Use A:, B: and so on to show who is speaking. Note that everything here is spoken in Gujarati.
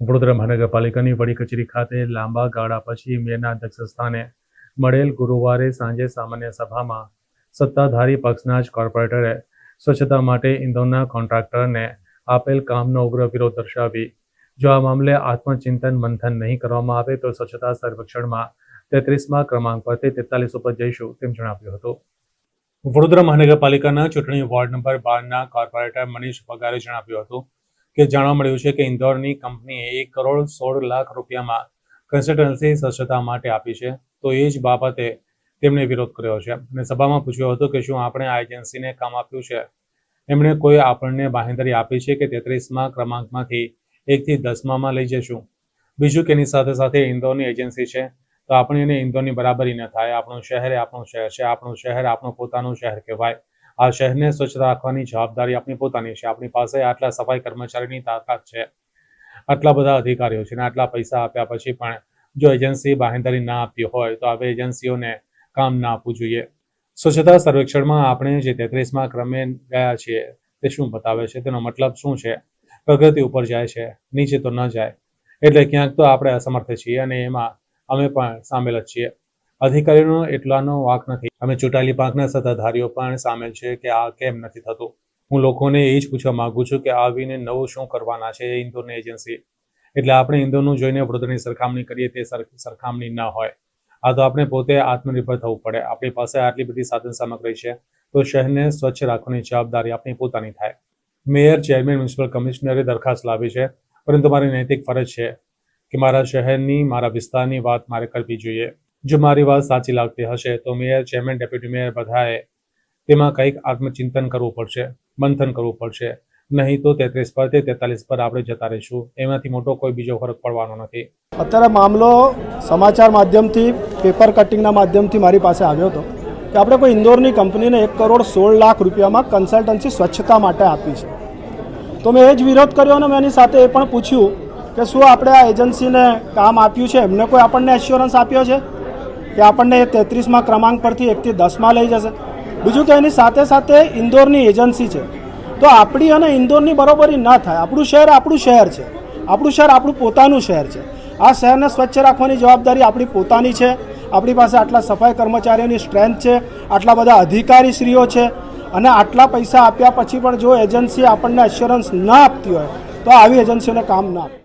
A: વડોદરા મહાનગરપાલિકાની વડી કચેરી ખાતે લાંબા ગાળા પછી મેયરના અધ્યક્ષસ્થાને મળેલ ગુરુવારે સાંજે સામાન્ય સભામાં સત્તાધારી પક્ષના જ કોર્પોરેટરે સ્વચ્છતા માટે ઇન્દોરના કોન્ટ્રાક્ટરને આપેલ કામનો ઉગ્ર વિરોધ દર્શાવી જો આ મામલે આત્મચિંતન મંથન નહીં કરવામાં આવે તો સ્વચ્છતા સર્વેક્ષણમાં 33મા ક્રમાંક પરથી 43 ઉપર જઈશું તેમ જણાવ્યું હતું। વડોદરા મહાનગરપાલિકાના ચૂંટણી વોર્ડ નંબર 12ના કોર્પોરેટર મનીષ પગારે જણાવ્યું હતું કે જાણવા મળ્યું છે કે ઇન્દોરની કંપનીએ 1 કરોડ 16 લાખ રૂપિયામાં કન્સલ્ટન્સી સ્વચ્છતા માટે આપી છે, તો એ જ બાબતે તેમણે વિરોધ કર્યો છે અને સભામાં પૂછ્યું હતું કે શું આપણે આ એજન્સીને કામ આપ્યું છે। એમણે કોઈ આપણને બાંહેધરી આપી છે કે 33મા ક્રમાંકમાંથી 1 થી 10મામાં લઈ જશું। બીજું કે એની સાથે સાથે ઇન્દોરની એજન્સી છે તો આપણે એને ઇન્દોરની બરાબરી ન થાય। આપણું શહેર એ આપણું શહેર છે, આપણું શહેર આપણું પોતાનું શહેર કહેવાય। આ શહેરને સ્વચ્છ રાખવાની જવાબદારી આપણી પોતાની છે। આપણી પાસે આટલા સફાઈ કર્મચારીની તાકાત છે, આટલા બધા અધિકારીઓ છે અને આટલા પૈસા આપ્યા પછી પણ જો એજન્સી બાંહેધરી ના આપતી હોય તો આવી એજન્સીઓને કામ ના આપવું જોઈએ। સ્વચ્છતા સર્વેક્ષણમાં આપણે જે 33મા ક્રમે ગયા છીએ તે શું બતાવે છે, તેનો મતલબ શું છે? પ્રગતિ ઉપર જાય છે, નીચે તો ન જાય। એટલે ક્યાંક તો આપણે અસમર્થ છીએ અને એમાં અમે પણ સામેલ જ છીએ। અધિકારીઓનો એટલાનો વાંક નથી, અમે ચૂંટાયેલી પાંખના સત્તાધારીઓ પણ સામેલ છે કે આ કેમ નથી થતું। હું લોકોને એ જ પૂછવા માંગુ છું કે આવીને નવું શું કરવાના છે ઇન્દોરની એજન્સી? એટલે આપણે ઇન્દોરનું જોઈને વડોદરાની સરખામણી કરીએ તે સરખામણી ન હોય। આ તો આપણે પોતે આત્મનિર્ભર થવું પડે। આપણી પાસે આટલી બધી સાધન સામગ્રી છે તો શહેરને સ્વચ્છ રાખવાની જવાબદારી આપણી પોતાની થાય। મેયર, ચેરમેન, મ્યુનિસિપલ કમિશનરે દરખાસ્ત લાવી છે, પરંતુ મારી નૈતિક ફરજ છે કે મારા શહેરની, મારા વિસ્તારની વાત મારે કરવી જોઈએ। જો મારી વાત સાચી લાગતી હશે તો મેયર, ચેરમેન, ડેપ્યુટી મેયર બધાએ તેમાં કંઈક આત્મચિંતન કરવું પડશે, મંથન કરવું પડશે। નહીં તો 33 પરથી 43 પર આપણે જતા રહીશું। એમાંથી મોટો કોઈ બીજો ફરક પડવાનો નથી।
B: અત્યારે મામલો સમાચાર માધ્યમથી, પેપર કટિંગના માધ્યમથી મારી પાસે આવ્યો હતો કે આપણે કોઈ ઇન્દોરની કંપનીને 1 કરોડ 16 લાખ રૂપિયામાં કન્સલ્ટન્સી સ્વચ્છતા માટે આપી છે। તો મેં એ જ વિરોધ કર્યો અને મેં એની સાથે એ પણ પૂછ્યું કે શું આપણે આ એજન્સીને કામ આપ્યું છે, એમને કોઈ આપણને એશ્યોરન્સ આપ્યો છે કે આપણને 33મા ક્રમાંક પરથી 1 થી 10માં લઈ જશે? બીજું કે એની સાથે સાથે ઇન્દોરની એજન્સી છે તો આપણી અને ઇન્દોરની બરોબરી ના થાય। આપણું શહેર છે, આપણું શહેર આપણું પોતાનું શહેર છે। આ શહેરને સ્વચ્છ રાખવાની જવાબદારી આપણી પોતાની છે। આપણી પાસે આટલા સફાઈ કર્મચારીઓની સ્ટ્રેન્થ છે, આટલા બધા અધિકારીશ્રીઓ છે અને આટલા પૈસા આપ્યા પછી પણ જો એજન્સી આપણને એશ્યોરન્સ ના આપતી હોય તો આવી એજન્સીઓને કામ ના આપે।